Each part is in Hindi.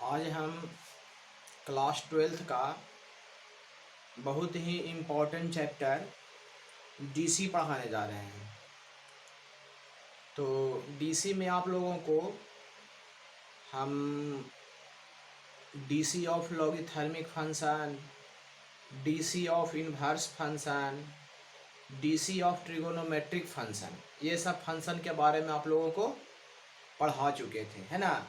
आज हम क्लास 12th का बहुत ही इम्पोर्टेंट चैप्टर डीसी पढ़ाने जा रहे हैं। तो डीसी में आप लोगों को हम DC of logarithmic function, DC of inverse function, DC of trigonometric function, ये सब फंक्शन के बारे में आप लोगों को पढ़ा चुके थे, है ना।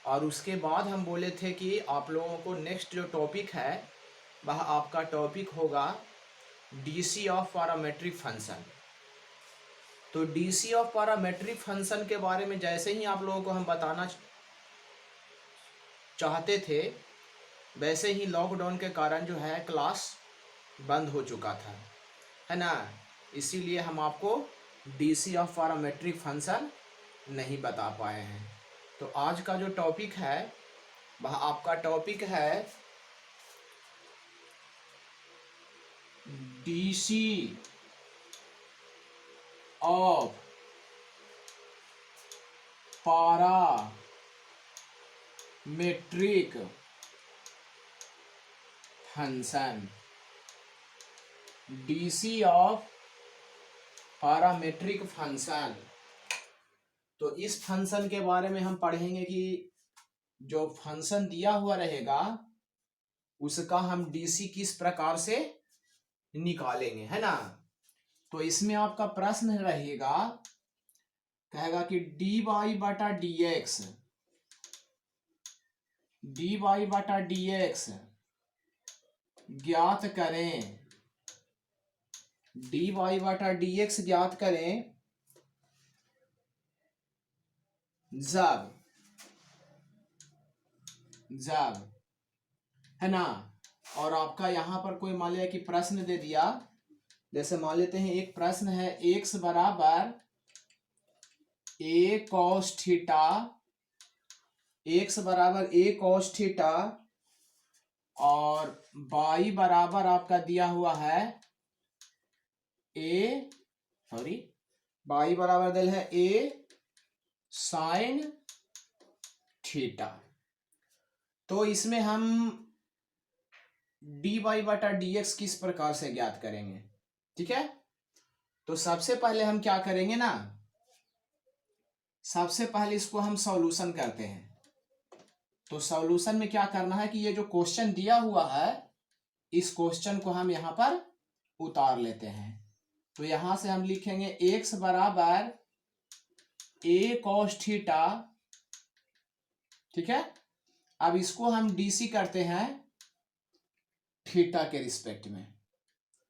और उसके बाद हम बोले थे कि आप लोगों को नेक्स्ट जो टॉपिक है वह आपका टॉपिक होगा डीसी ऑफ पैरामेट्रिक फंक्शन। तो डीसी ऑफ पैरामेट्रिक फंक्शन के बारे में जैसे ही आप लोगों को हम बताना चाहते थे वैसे ही लॉकडाउन के कारण जो है क्लास बंद हो चुका था, है ना। इसीलिए हम आपको डीसी ऑफ पैरामेट्रिक फंक्शन नहीं बता पाए हैं। तो आज का जो टॉपिक है वह आपका टॉपिक है DC of parametric function. DC of parametric function. तो इस फंक्शन के बारे में हम पढ़ेंगे कि जो फंक्शन दिया हुआ रहेगा उसका हम डीसी किस प्रकार से निकालेंगे, है ना। तो इसमें आपका प्रश्न रहेगा, कहेगा कि डी वाई बटा डी एक्स ज्ञात करें, डी वाई बटा डी एक्स ज्ञात करें जब है ना। और आपका यहां पर कोई मान लिया कि प्रश्न दे दिया, जैसे मान लेते हैं एक प्रश्न है x बराबर a cos थीटा, x बराबर a cos थीटा और y बराबर आपका दिया हुआ है y बराबर दिल है a sin थीटा। तो इसमें हम dy बटा dx किस प्रकार से ज्ञात करेंगे, ठीक है। तो सबसे पहले हम क्या करेंगे ना, सबसे पहले इसको हम सॉल्यूशन करते हैं। तो सॉल्यूशन में क्या करना है कि ये जो क्वेश्चन दिया हुआ है इस क्वेश्चन को हम यहां पर उतार लेते हैं। तो यहां से हम लिखेंगे x बराबर a cos थीटा, ठीक है। अब इसको हम डीसी करते हैं थीटा के रिस्पेक्ट में,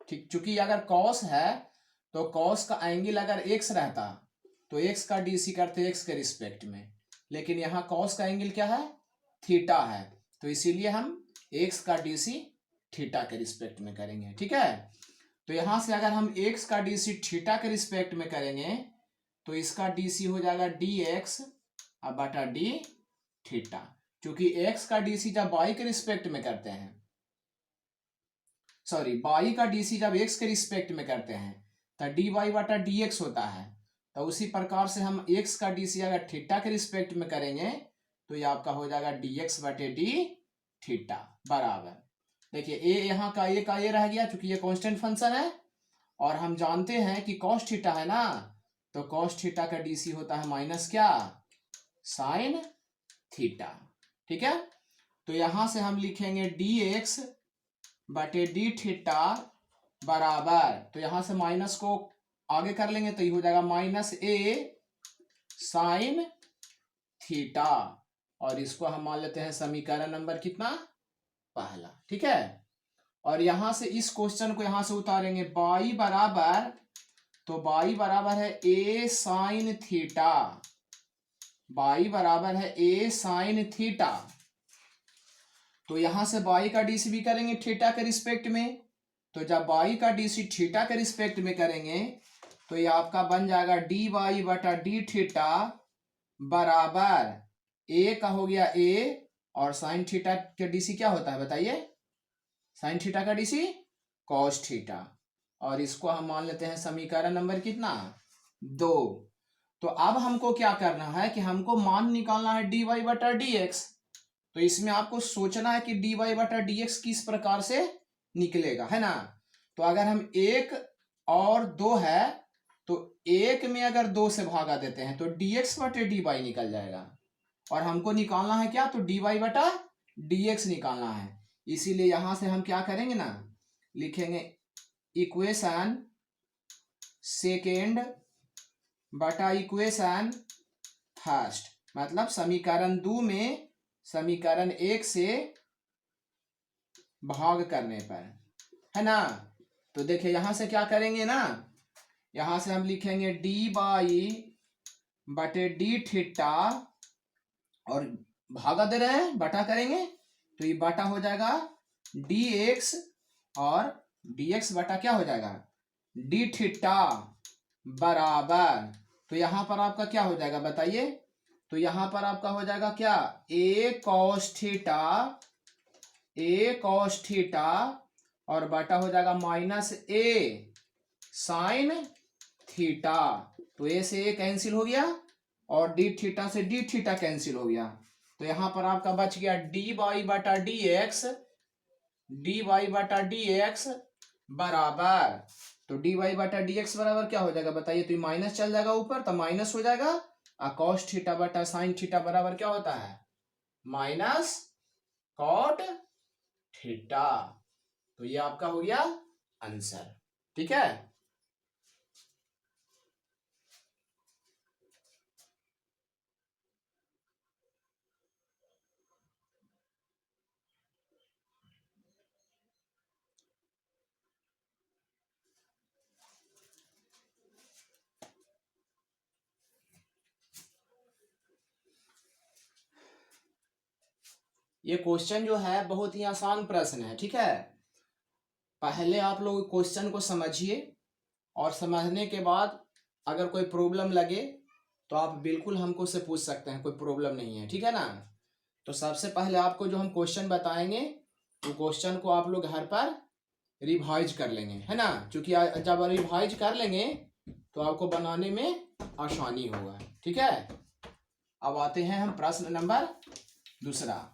ठीक। चूंकि अगर कॉस है तो कॉस का एंगल अगर एक्स रहता तो एक्स का डीसी करते एक्स के रिस्पेक्ट में, लेकिन यहाँ कॉस का एंगल क्या है, थीटा है। तो इसीलिए हम एक्स का डीसी थीटा के रिस्पेक्ट में करेंगे, ठीक है। तो यहां से अगर हम एक्स का डीसी थीटा के रिस्पेक्ट में करेंगे तो इसका डीसी हो जाएगा डी एक्स बटा डी थीटा। क्योंकि एक्स का डीसी जब वाई के रिस्पेक्ट में करते हैं, सॉरी वाई का डीसी जब एक्स के रिस्पेक्ट में करते हैं तो डी वाई बटा डी एक्स होता है। तो उसी प्रकार से हम एक्स का डीसी अगर थीटा के रिस्पेक्ट में करेंगे तो ये आपका हो जाएगा डी एक्स बटे डी थीटा बराबर, देखिए ए यहाँ का ए रह गया क्योंकि ये कांस्टेंट फंक्शन है और हम जानते हैं कि कॉस थीटा है ना, तो कॉस थीटा का डीसी होता है माइनस क्या, साइन थीटा, ठीक है। तो यहां से हम लिखेंगे डी एक्स बटे डी थीटा बराबर, तो यहां से माइनस को आगे कर लेंगे तो ये हो जाएगा माइनस ए साइन थीटा, और इसको हम मान लेते हैं समीकरण नंबर कितना, पहला, ठीक है। और यहां से इस क्वेश्चन को यहां से उतारेंगे y बराबर, तो y बराबर है a साइन थीटा, y बराबर है a साइन थीटा। तो यहां से y का डीसी भी करेंगे थीटा के रिस्पेक्ट में, तो जब y का डीसी थीटा के रिस्पेक्ट में करेंगे तो ये आपका बन जाएगा डी वाई बटा डी थीटा बराबर a का हो गया a और साइन थीटा का डीसी क्या होता है बताइए, साइन थीटा का डीसी कॉस थीटा, और इसको हम मान लेते हैं समीकरण नंबर कितना, 2। तो अब हमको क्या करना है कि हमको मान निकालना है डी वाई बटा डी एक्स। तो इसमें आपको सोचना है कि डी वाई बटा डी एक्स किस प्रकार से निकलेगा, है ना। तो अगर हम 1 और 2 है तो 1 में अगर 2 से भागा देते हैं तो डी एक्स बटे डी वाई निकल जाएगा, और हमको निकालना है क्या, तो डी वाई बटा डी एक्स निकालना है। इसीलिए यहां से हम क्या करेंगे ना, लिखेंगे इक्वेशन सेकेंड बटा इक्वेशन फर्स्ट, मतलब समीकरण 2 में समीकरण 1 से भाग करने पर, है ना। तो देखिए यहां से क्या करेंगे ना, यहां से हम लिखेंगे डी बाई बटे डी थीटा, और भागा दे रहे हैं बटा करेंगे तो ये बटा हो जाएगा डी एक्स, और डी एक्स बटा क्या हो जाएगा डी थीटा बराबर, तो यहां पर आपका क्या हो जाएगा बताइए, तो यहां पर आपका हो जाएगा क्या, ए कॉस थीटा और बटा हो जाएगा माइनस ए साइन थीटा। तो ए से ए कैंसिल हो गया और डी थीटा से डी थीटा कैंसिल हो गया, तो यहां पर आपका बच गया डी वाई बटा डी एक्स बराबर, तो डी वाई बटा डी एक्स बराबर क्या हो जाएगा बताइए, तो माइनस चल जाएगा ऊपर तो माइनस हो जाएगा, और कॉस थीटा बटा साइन थीटा बराबर क्या होता है माइनस कॉट थीटा। तो ये आपका हो गया आंसर, ठीक है। ये क्वेश्चन जो है बहुत ही आसान प्रश्न है, ठीक है। पहले आप लोग क्वेश्चन को समझिए, और समझने के बाद अगर कोई प्रॉब्लम लगे तो आप बिल्कुल हमको से पूछ सकते हैं, कोई प्रॉब्लम नहीं है, ठीक है ना। तो सबसे पहले आपको जो हम क्वेश्चन बताएंगे वो क्वेश्चन को आप लोग घर पर रिवाइज कर लेंगे, है ना, क्योंकि जब रिवाइज कर लेंगे तो आपको बनाने में आसानी होगा, ठीक है। अब आते हैं हम प्रश्न नंबर दूसरा।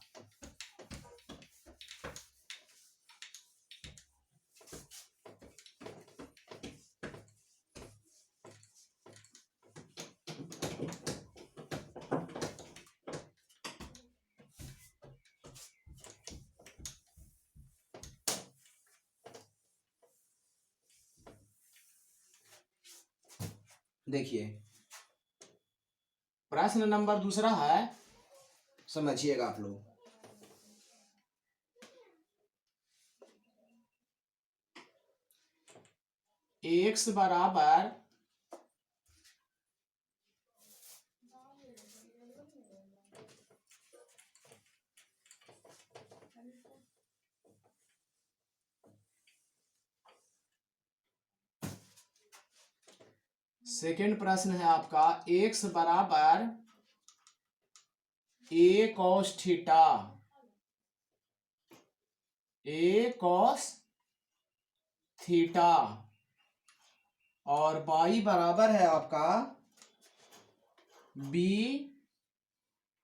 देखिए प्रश्न नंबर दूसरा है, समझिएगा आप लोग। एक्स बराबर सेकेंड प्रश्न है आपका, एक्स बराबर ए कॉस थीटा, ए कॉस थीटा, और बाई बराबर है आपका बी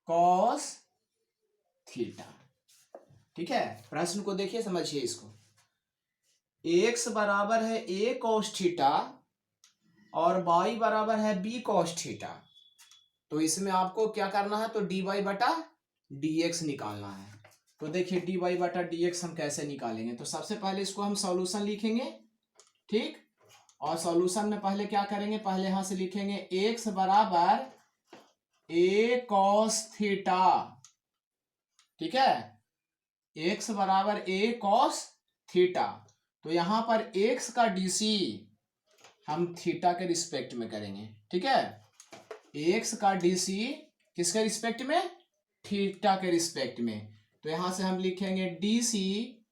कॉस थीटा, ठीक है। प्रश्न को देखिए, समझिए इसको। एक्स बराबर है ए कॉस थीटा और बाई बराबर है बी कॉस थीटा, तो इसमें आपको क्या करना है, तो डी वाई बटा डी एक्स निकालना है। तो देखिए डी वाई बटा डी एक्स हम कैसे निकालेंगे, तो सबसे पहले इसको हम सॉल्यूशन लिखेंगे, ठीक। और सॉल्यूशन में पहले क्या करेंगे, पहले यहां से लिखेंगे एक्स बराबर ए कॉस थीटा, ठीक है, एक्स बराबर ए कॉस थीटा। तो यहां पर एक्स का डीसी हम थीटा के रिस्पेक्ट में करेंगे, ठीक है। एक्स का डीसी किसके रिस्पेक्ट में, थीटा के रिस्पेक्ट में। तो यहां से हम लिखेंगे DC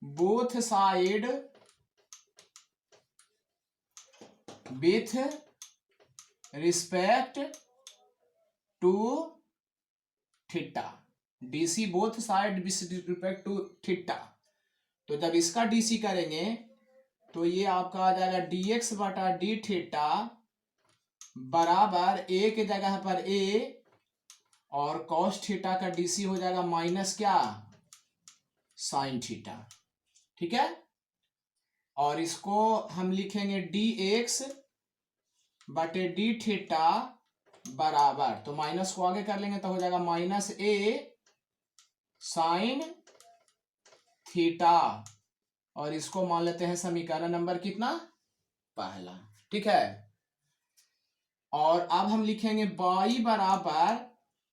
both side with respect to theta, DC both side with respect to theta. तो जब इसका डीसी करेंगे तो ये आपका आ जाएगा dx बटा डी थीटा बराबर ए के जगह पर ए और कॉस थीटा का डीसी हो जाएगा माइनस क्या, साइन थीटा। ठीक है, और इसको हम लिखेंगे डी एक्स बटे डी थीटा बराबर, तो माइनस को आगे कर लेंगे तो हो जाएगा माइनस ए साइन थीटा, और इसको मान लेते हैं समीकरण नंबर कितना, पहला। ठीक है, और अब हम लिखेंगे बाई बराबर,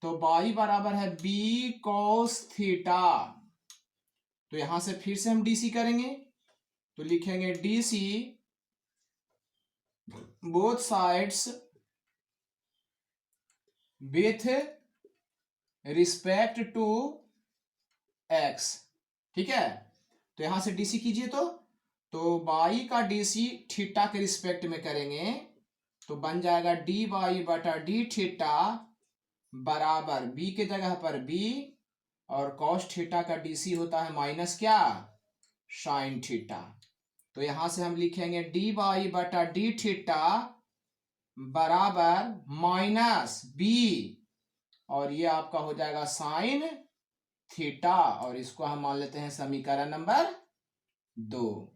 तो बाई बराबर है बी कॉस थीटा, तो यहां से फिर से हम डीसी करेंगे, तो लिखेंगे DC both sides with respect to x. ठीक है, तो यहां से डीसी कीजिए, तो बाई का डीसी थीटा के रिस्पेक्ट में करेंगे, तो बन जाएगा डी बाई बटा डी थीटा बराबर बी के जगह पर बी, और कॉस थीटा का डीसी होता है माइनस क्या, साइन थीटा। तो यहां से हम लिखेंगे डी बाई बटा डी थीटा बराबर माइनस बी, और ये आपका हो जाएगा साइन थीटा, और इसको हम मान लेते हैं समीकरण नंबर 2।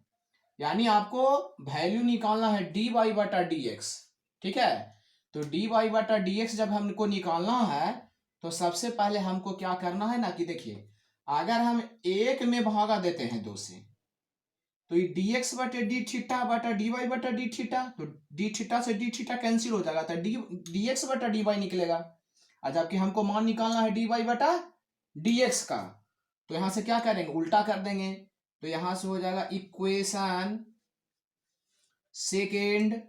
यानी आपको वैल्यू निकालना है डी वाई बटा डी एक्स। ठीक है, तो डी वाई बटा डी एक्स जब हमको निकालना है, तो सबसे पहले हमको क्या करना है ना, कि देखिए अगर हम एक में भागा देते हैं 2 से, तो ये डी एक्स बटे डी थीटा बटा डी वाई बटा डी थीटा, तो डी थीटा से डी थीटा कैंसिल हो जाएगा, तो डी एक्स बटा डी वाई निकलेगा। जबकि हमको मान निकालना है डी वाई बटा डी एक्स का, तो यहां से क्या करेंगे, उल्टा कर देंगे, तो यहां से हो जाएगा इक्वेशन सेकेंड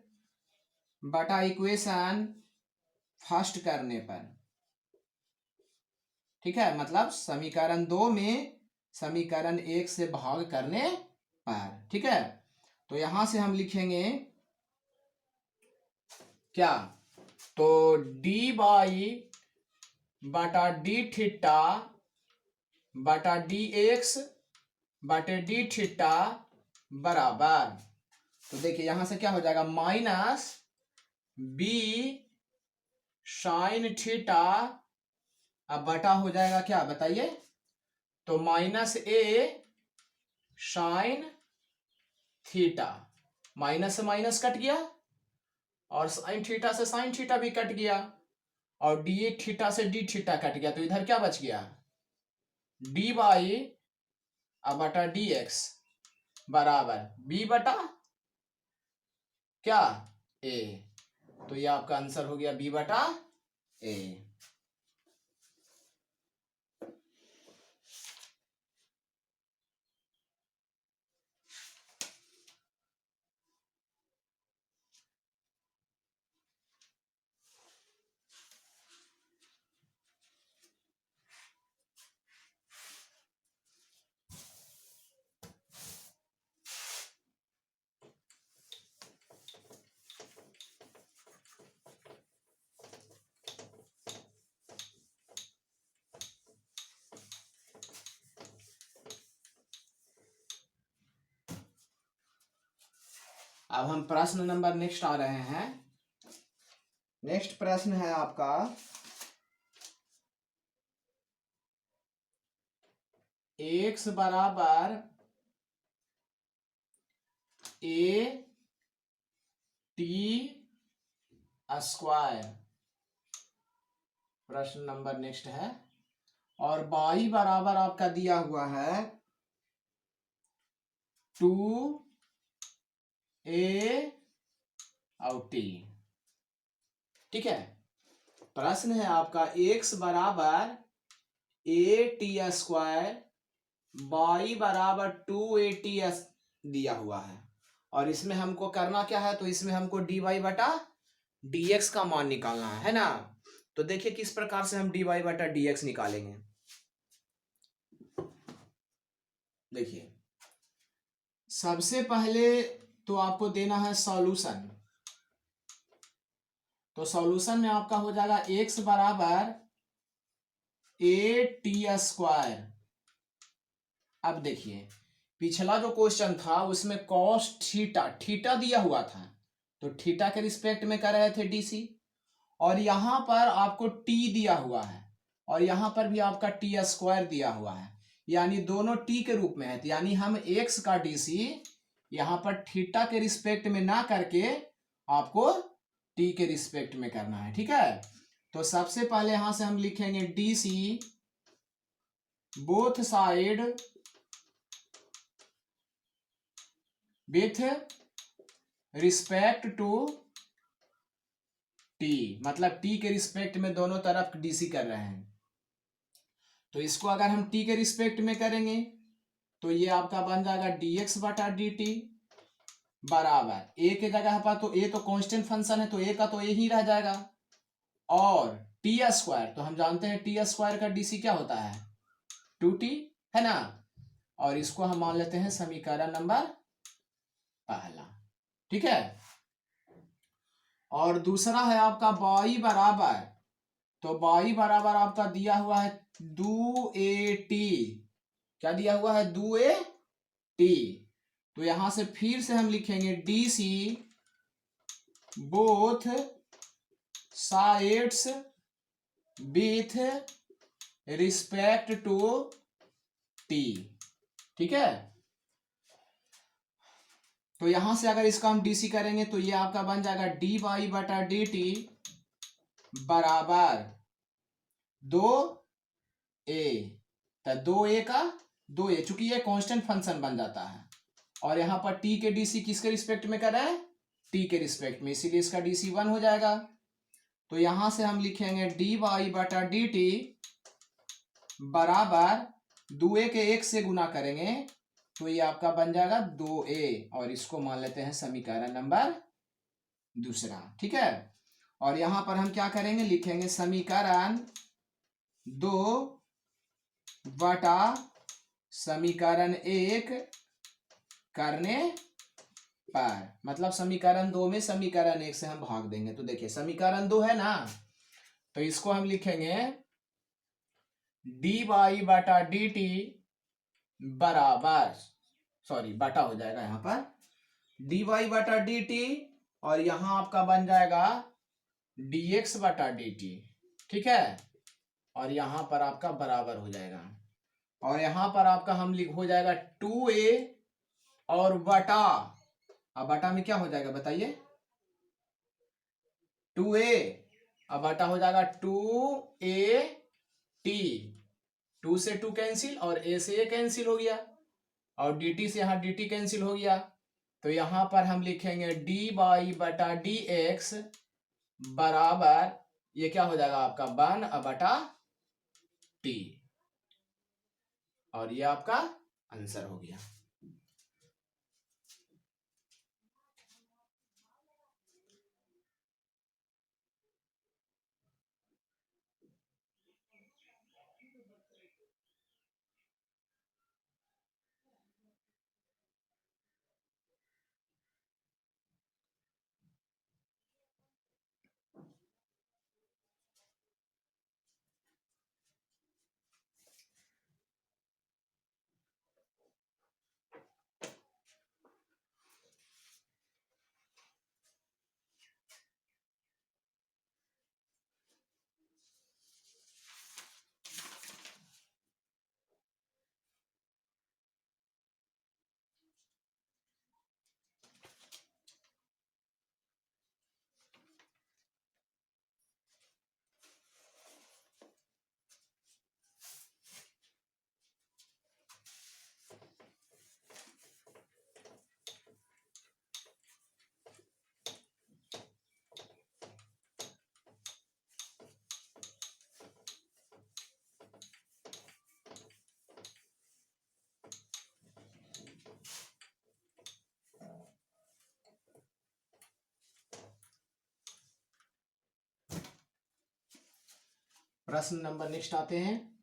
बटा इक्वेशन फर्स्ट करने पर। ठीक है, मतलब समीकरण 2 में समीकरण 1 से भाग करने पर। ठीक है, तो यहां से हम लिखेंगे क्या, तो डी बाई बटा डी थीटा बटा डी एक्स बटे डी थीटा बराबर, तो देखिए यहां से क्या हो जाएगा, माइनस बी साइन थीटा, अब बटा हो जाएगा क्या बताइए, तो माइनस ए साइन थीटा, माइनस से माइनस कट गया, और साइन थीटा से साइन थीटा भी कट गया, और डी थीटा से डी थीटा कट गया, तो इधर क्या बच गया, डी बाई बटा डी एक्स बराबर बी बटा क्या, ए, तो ये आपका आंसर हो गया बी बटा ए। अब हम प्रश्न नंबर नेक्स्ट आ रहे हैं। नेक्स्ट प्रश्न है आपका एक्स बराबर ए टी स्क्वायर, प्रश्न नंबर नेक्स्ट है, और बाई बराबर आपका दिया हुआ है 2a और t। ठीक है, प्रश्न है आपका x बराबर ए टी स्क्वायर, बाई बराबर 2at दिया हुआ है, और इसमें हमको करना क्या है, तो इसमें हमको डी वाई बटा डी एक्स का मान निकालना है ना। तो देखिए किस प्रकार से हम डी वाई बटा डी एक्स निकालेंगे। देखिए सबसे पहले तो आपको देना है सॉल्यूशन, तो सॉल्यूशन में आपका हो जाएगा x बराबर ए टी स्क्वायर। अब देखिए पिछला जो क्वेश्चन था उसमें कॉस थीटा, थीटा दिया हुआ था, तो थीटा के रिस्पेक्ट में कर रहे थे डीसी, और यहां पर आपको टी दिया हुआ है, और यहाँ पर भी आपका टी स्क्वायर दिया हुआ है, यानी दोनों टी के रूप में है। तो यानी हम एक्स का डीसी यहाँ पर थीटा के रिस्पेक्ट में ना करके आपको टी के रिस्पेक्ट में करना है, ठीक है। तो सबसे पहले यहां से हम लिखेंगे DC both side with respect to t, मतलब टी के रिस्पेक्ट में दोनों तरफ डीसी कर रहे हैं। तो इसको अगर हम टी के रिस्पेक्ट में करेंगे तो ये आपका बन जाएगा dx बटा dt बराबर ए के जगह पर, तो ए तो कांस्टेंट फंक्शन है तो ए का तो ए ही रह जाएगा, और टी स्क्वायर, तो हम जानते हैं टी स्क्वायर का डीसी क्या होता है 2t, है ना। और इसको हम मान लेते हैं समीकरण नंबर पहला, ठीक है। और दूसरा है आपका y बराबर, तो y बराबर आपका दिया हुआ है 2at, क्या दिया हुआ है 2at। तो यहां से फिर से हम लिखेंगे DC both sides with respect to t, ठीक है। तो यहां से अगर इसका हम डीसी करेंगे तो ये आपका बन जाएगा डी वाई बटा डी टी बराबर 2a, तो 2a का 2a, चूंकि ये कांस्टेंट फंक्शन बन जाता है, और यहां पर t के डीसी किसके रिस्पेक्ट में कर रहा है t के रिस्पेक्ट में, इसीलिए इसका डीसी 1 हो जाएगा। तो यहां से हम लिखेंगे डी वाई बटा डी टी बराबर 2a के 1 से गुना करेंगे तो ये आपका बन जाएगा 2a, और इसको मान लेते हैं समीकरण नंबर दूसरा, ठीक है। और यहां पर हम क्या करेंगे, लिखेंगे समीकरण 2 बटा समीकरण 1 करने पर, मतलब समीकरण 2 में समीकरण 1 से हम भाग देंगे। तो देखिए समीकरण 2 है ना, तो इसको हम लिखेंगे डी वाई बटा डी टी बराबर, सॉरी बटा हो जाएगा यहां पर डी वाई बटा डी टी, और यहां आपका बन जाएगा dx बटा dt, ठीक है। और यहां पर आपका बराबर हो जाएगा, और यहां पर आपका हम लिख हो जाएगा 2a और बटा, अब बटा में क्या हो जाएगा बताइए 2a, अब बटा हो जाएगा 2at, 2 से 2 कैंसिल और a से a कैंसिल हो गया, और dt से यहाँ dt कैंसिल हो गया। तो यहां पर हम लिखेंगे dy बटा dx बराबर, ये क्या हो जाएगा आपका 1 बटा t, और ये आपका आंसर हो गया। प्रश्न नंबर नेक्स्ट आते हैं,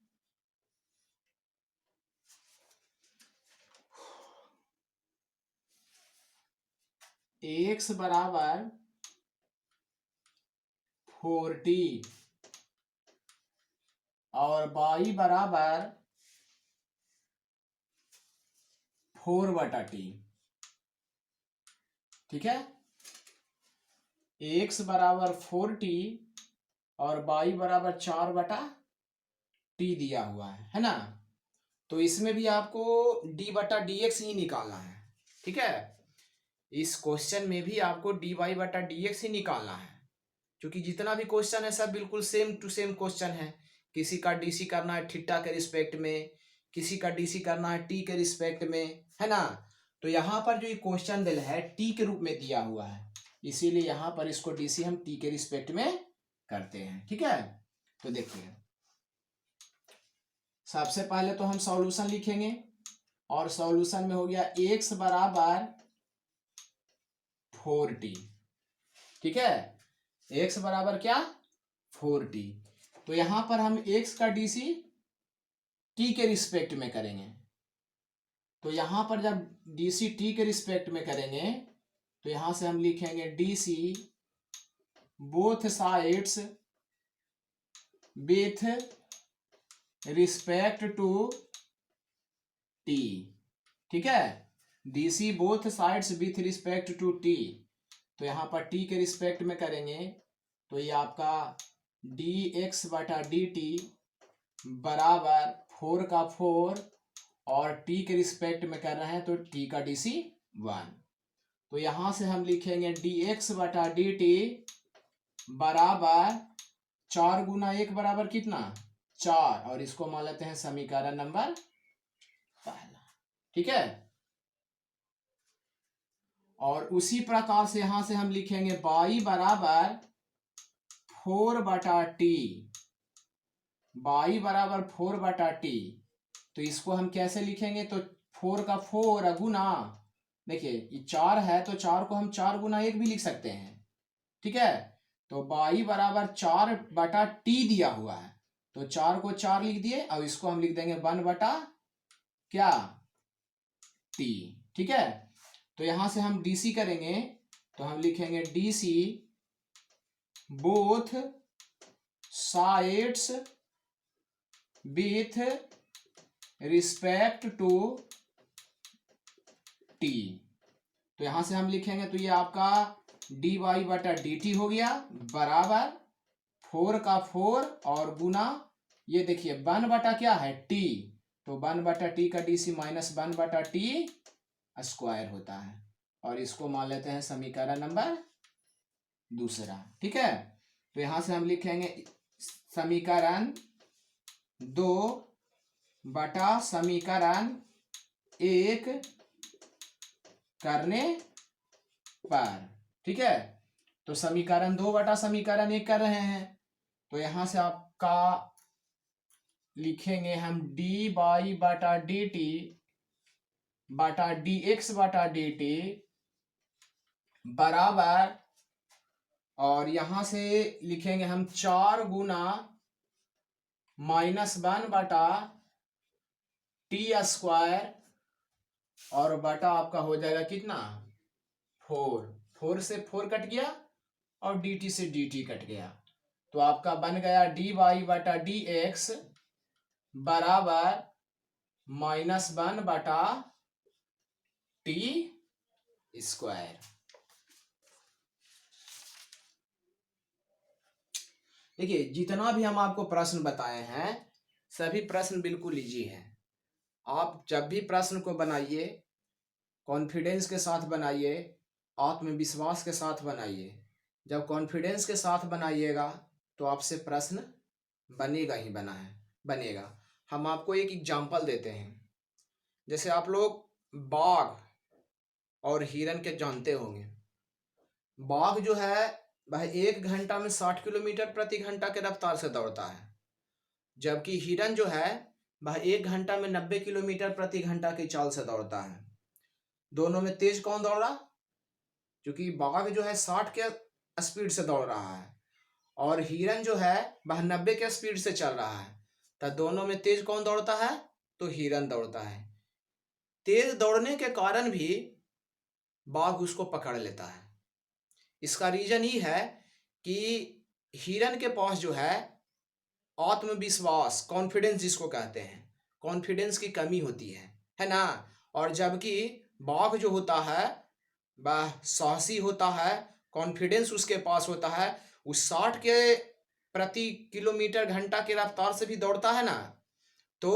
x बराबर 40 और y बराबर 4 बटा टी, ठीक है। x बराबर 4t और y बराबर 4 बटा टी दिया हुआ है ना। तो इसमें भी आपको डी बटा डी एक्स ही निकालना है, ठीक है। इस क्वेश्चन में भी आपको डी वाई बटा डी एक्स ही निकालना है, क्योंकि जितना भी क्वेश्चन है सब बिल्कुल सेम टू सेम क्वेश्चन है। किसी का डीसी करना है थीटा के रिस्पेक्ट में, किसी का डीसी करना है टी के रिस्पेक्ट में, है ना। तो यहाँ पर जो ये क्वेश्चन दिल है टी के रूप में दिया हुआ है, इसीलिए यहाँ पर इसको डीसी हम टी के रिस्पेक्ट में करते हैं, ठीक है। तो देखिए सबसे पहले तो हम सॉल्यूशन लिखेंगे, और सॉल्यूशन में हो गया x बराबर 4t, ठीक है। x बराबर क्या 4t। तो यहां पर हम x का डीसी t के रिस्पेक्ट में करेंगे। तो यहां पर जब डीसी t के रिस्पेक्ट में करेंगे तो यहां से हम लिखेंगे DC both sides with respect to t, ठीक है। DC both sides with respect to t, तो यहाँ पर t के रिस्पेक्ट में करेंगे तो ये आपका dx बटा dt बराबर 4 का 4, और t के रिस्पेक्ट में कर रहे हैं तो t का dc 1। तो यहाँ से हम लिखेंगे dx बटा dt बराबर 4 गुना 1 बराबर कितना 4, और इसको मान लेते हैं समीकरण नंबर पहला, ठीक है। और उसी प्रकार से यहां से हम लिखेंगे y बराबर 4 बटा टी, y बराबर 4 बटा टी। तो इसको हम कैसे लिखेंगे, तो 4 का 4 गुना, देखिए ये 4 है तो 4 को हम 4 गुना 1 भी लिख सकते हैं, ठीक है। तो y बराबर 4 बटा टी दिया हुआ है, तो 4 को 4 लिख दिए, और इसको हम लिख देंगे 1 बटा क्या टी, ठीक है। तो यहां से हम डीसी करेंगे तो हम लिखेंगे DC both sides with respect to t. तो यहां से हम लिखेंगे तो ये आपका डी वाई बटा डी टी हो गया बराबर 4 का 4 और गुना ये देखिए 1 बटा क्या है टी, तो 1 बटा टी का डीसी माइनस 1 बटा टी स्क्वायर होता है, और इसको मान लेते हैं समीकरण नंबर दूसरा, ठीक है। तो यहां से हम लिखेंगे समीकरण 2 बटा समीकरण 1 करने पर, ठीक है। तो समीकरण 2 बटा समीकरण 1 कर रहे हैं, तो यहां से आपका लिखेंगे हम डी वाई बटा डी टी बटा डी एक्स बटा डी टी बराबर, और यहां से लिखेंगे हम 4 गुना -1 बटा टी स्क्वायर, और बटा आपका हो जाएगा कितना 4 से 4 कट गया और dt से dt कट गया, तो आपका बन गया डी वाई बटा डी एक्स बराबर -1 बटा टी स्क्वायर। देखिए जितना भी हम आपको प्रश्न बताए हैं सभी प्रश्न बिल्कुल इजी है। आप जब भी प्रश्न को बनाइए कॉन्फिडेंस के साथ बनाइए, आत्मविश्वास के साथ बनाइए। जब कॉन्फिडेंस के साथ बनाइएगा तो आपसे प्रश्न बनेगा ही बनेगा। हम आपको एक एग्जांपल देते हैं, जैसे आप लोग बाघ और हिरन के जानते होंगे। बाघ जो है वह 1 घंटा में 60 किलोमीटर प्रति घंटा के रफ्तार से दौड़ता है, जबकि हिरन जो है वह 1 घंटा में 90 किलोमीटर प्रति घंटा की चाल से दौड़ता है। दोनों में तेज कौन दौड़ रहा, क्योंकि बाघ जो है 60 के स्पीड से दौड़ रहा है और हिरन जो है वह 90 के स्पीड से चल रहा है, तो दोनों में तेज कौन दौड़ता है, तो हिरन दौड़ता है। तेज दौड़ने के कारण भी बाघ उसको पकड़ लेता है। इसका रीजन ही है कि हिरन के पास जो है आत्मविश्वास, कॉन्फिडेंस जिसको कहते हैं, कॉन्फिडेंस की कमी होती है ना। और जबकि बाघ जो होता है वह साहसी होता है, कॉन्फिडेंस उसके पास होता है, उस 60 के प्रति किलोमीटर घंटा की रफ्तार से भी दौड़ता है ना, तो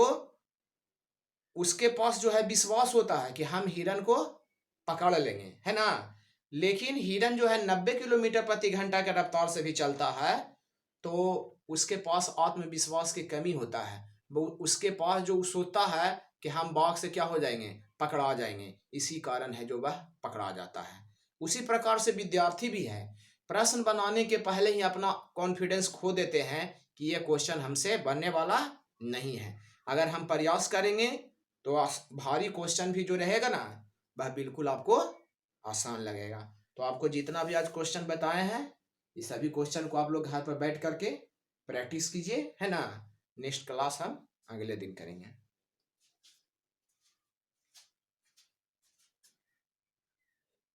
उसके पास जो है विश्वास होता है कि हम हिरन को पकड़ लेंगे, है ना। लेकिन हिरन जो है 90 किलोमीटर प्रति घंटा के रफ्तार से भी चलता है, तो उसके पास आत्मविश्वास की कमी होता है। वो उसके पास जो सोचता है कि हम बाघ से क्या हो जाएंगे, पकड़ा जाएंगे, इसी कारण है जो वह पकड़ा जाता है। उसी प्रकार से विद्यार्थी भी है, प्रश्न बनाने के पहले ही अपना कॉन्फिडेंस खो देते हैं कि यह क्वेश्चन हमसे बनने वाला नहीं है। अगर हम प्रयास करेंगे तो भारी क्वेश्चन भी जो रहेगा ना, वह बिल्कुल आपको आसान लगेगा। तो आपको जितना भी आज क्वेश्चन बताए हैं, इस सभी क्वेश्चन को आप लोग घर पर बैठ करके प्रैक्टिस कीजिए, है ना। नेक्स्ट क्लास हम अगले दिन करेंगे।